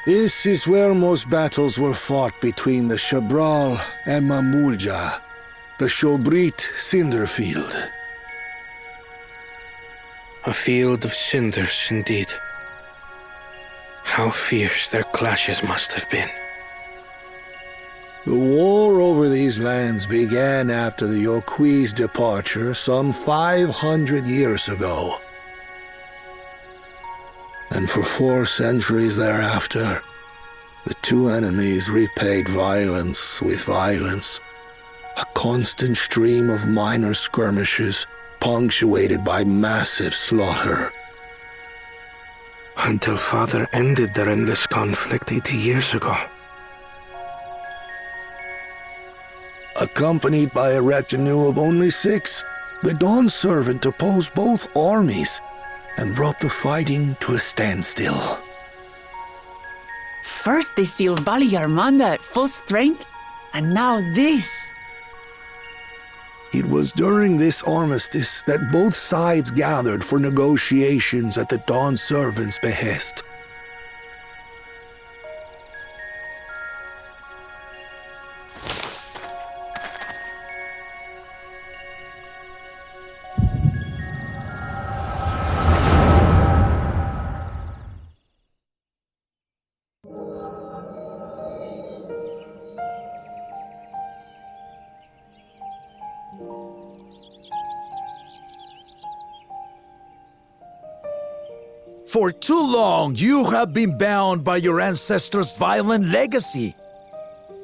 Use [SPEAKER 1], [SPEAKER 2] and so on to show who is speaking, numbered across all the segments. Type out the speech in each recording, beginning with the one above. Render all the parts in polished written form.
[SPEAKER 1] This is where most battles were fought between the Shabral and Mamulja, the Shobrit cinder field.
[SPEAKER 2] A field of cinders, indeed. How fierce their clashes must have been.
[SPEAKER 1] The war over these lands began after the Yoqui's departure some 500 years ago. And for 4 centuries thereafter, the two enemies repaid violence with violence, a constant stream of minor skirmishes punctuated by massive slaughter.
[SPEAKER 2] Until Father ended their endless conflict 80 years ago.
[SPEAKER 1] Accompanied by a retinue of only 6, the Dawn Servant opposed both armies and brought the fighting to a standstill.
[SPEAKER 3] First they sealed Valley Armanda at full strength, and now this.
[SPEAKER 1] It was during this armistice that both sides gathered for negotiations at the Dawn Servant's behest.
[SPEAKER 4] For too long, you have been bound by your ancestors' violent legacy.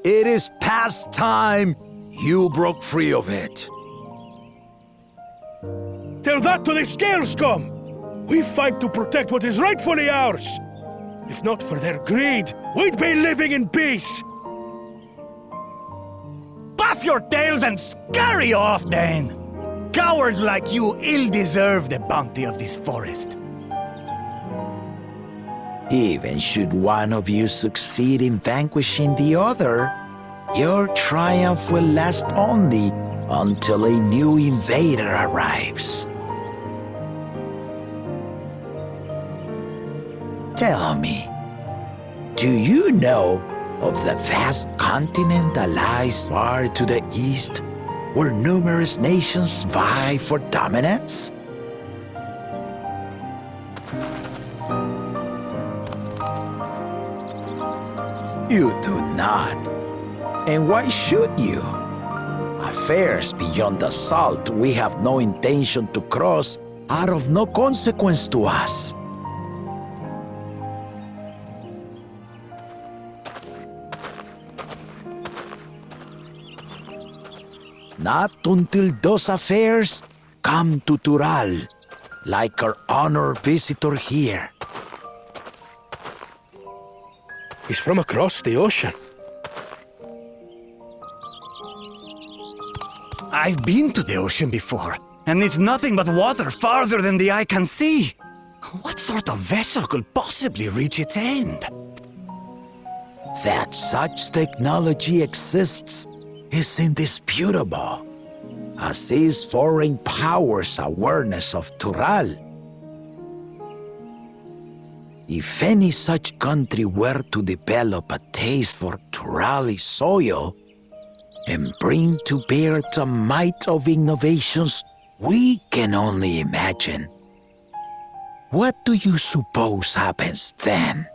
[SPEAKER 4] It is past time you broke free of it.
[SPEAKER 5] Tell that to the Scale Scum! We fight to protect what is rightfully ours! If not for their greed, we'd be living in peace!
[SPEAKER 6] Puff your tails and scurry off, then! Cowards like you ill deserve the bounty of this forest.
[SPEAKER 4] Even should one of you succeed in vanquishing the other, your triumph will last only until a new invader arrives. Tell me, do you know of the vast continent that lies far to the east, where numerous nations vie for dominance? You do not. And why should you? Affairs beyond the salt we have no intention to cross are of no consequence to us. Not until those affairs come to Tural, like our honored visitor here.
[SPEAKER 2] He's from across the ocean.
[SPEAKER 6] I've been to the ocean before, and it's nothing but water farther than the eye can see. What sort of vessel could possibly reach its end?
[SPEAKER 4] That such technology exists is indisputable, as is foreign powers' awareness of Tural. If any such country were to develop a taste for Turali soil and bring to bear the might of innovations we can only imagine, what do you suppose happens then?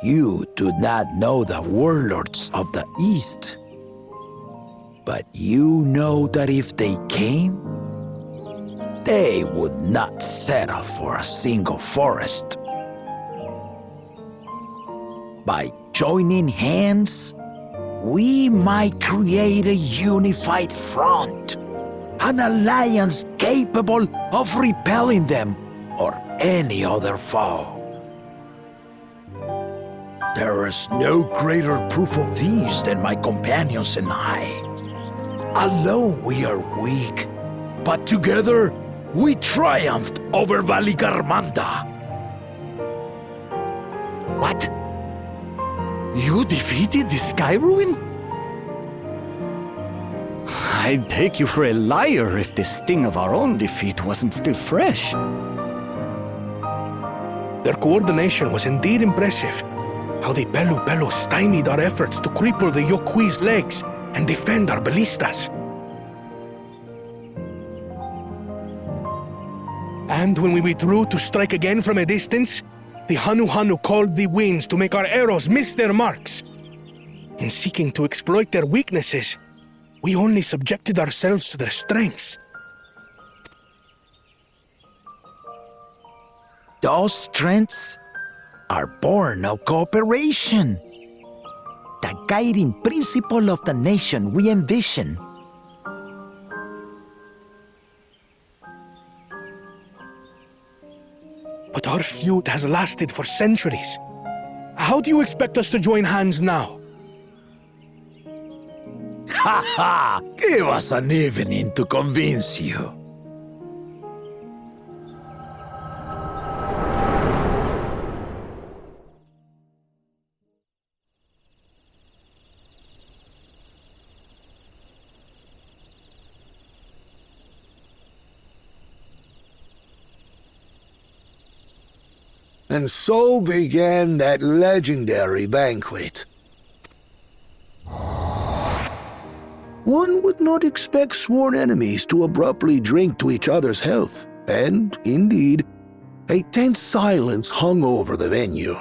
[SPEAKER 4] You do not know the warlords of the East, but you know that if they came, they would not settle for a single forest. By joining hands, we might create a unified front, an alliance capable of repelling them or any other foe. There is no greater proof of these than my companions and I. Alone we are weak, but together we triumphed over Valigarmanda.
[SPEAKER 6] What? You defeated the Sky Ruin? I'd take you for a liar if the sting of our own defeat wasn't still fresh.
[SPEAKER 5] Their coordination was indeed impressive. How the Pelu stymied our efforts to cripple the Yokui's legs and defend our ballistas. And when we withdrew to strike again from a distance, the Hanu called the winds to make our arrows miss their marks. In seeking to exploit their weaknesses, we only subjected ourselves to their strengths.
[SPEAKER 4] Those strengths are born of cooperation. The guiding principle of the nation we envision.
[SPEAKER 5] But our feud has lasted for centuries. How do you expect us to join hands now?
[SPEAKER 4] Ha ha! Give us an evening to convince you.
[SPEAKER 1] And so began that legendary banquet. One would not expect sworn enemies to abruptly drink to each other's health, and, indeed, a tense silence hung over the venue.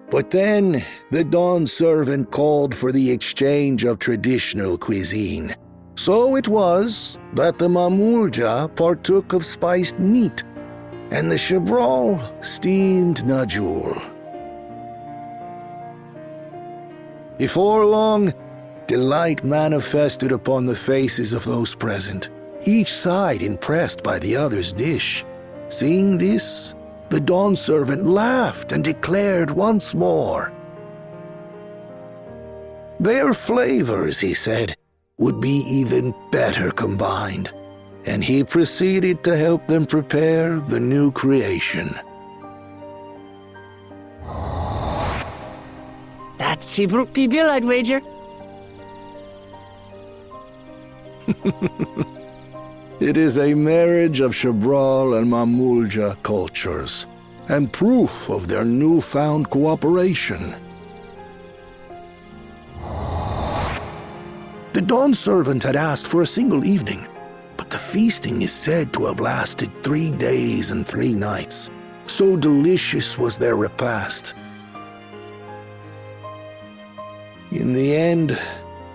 [SPEAKER 1] But then, the dawn servant called for the exchange of traditional cuisine. So it was that the Mamulja partook of spiced meat, and the Chebral steamed najul. Before long, delight manifested upon the faces of those present, each side impressed by the other's dish. Seeing this, the dawn servant laughed and declared once more. Their flavors, he said, would be even better combined, and he proceeded to help them prepare the new creation.
[SPEAKER 3] That's Shibruk Pibil, I'd wager.
[SPEAKER 1] It is a marriage of Chebral and Mamulja cultures, and proof of their newfound cooperation. The dawn servant had asked for a single evening, but the feasting is said to have lasted 3 days and 3 nights. So delicious was their repast. In the end,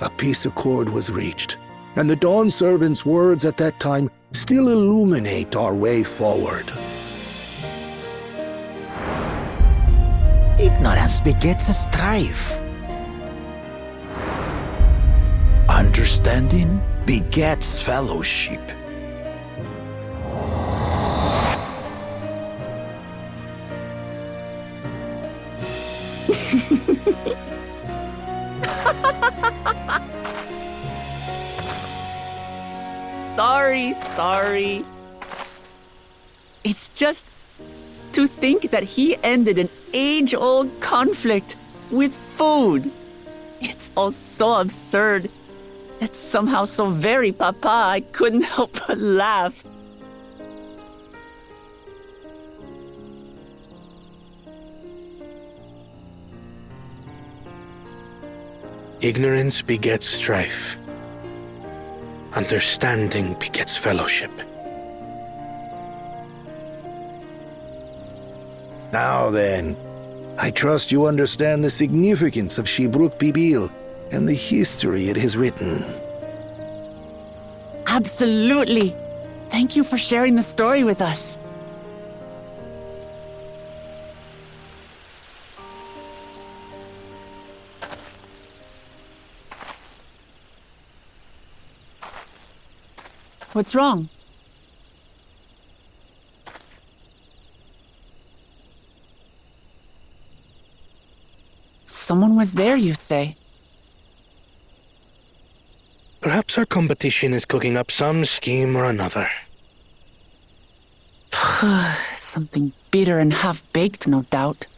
[SPEAKER 1] a peace accord was reached, and the dawn servant's words at that time still illuminate our way forward.
[SPEAKER 4] Ignorance begets strife. Understanding begets fellowship.
[SPEAKER 3] Sorry. It's just to think that he ended an age-old conflict with food. It's all so absurd. It's somehow so very papa, I couldn't help but laugh.
[SPEAKER 2] Ignorance begets strife. Understanding begets fellowship.
[SPEAKER 1] Now then, I trust you understand the significance of Shibruk Pibil and the history it has written.
[SPEAKER 3] Absolutely. Thank you for sharing the story with us. What's wrong? Someone was there, you say?
[SPEAKER 2] Perhaps our competition is cooking up some scheme or another.
[SPEAKER 3] Something bitter and half-baked, no doubt.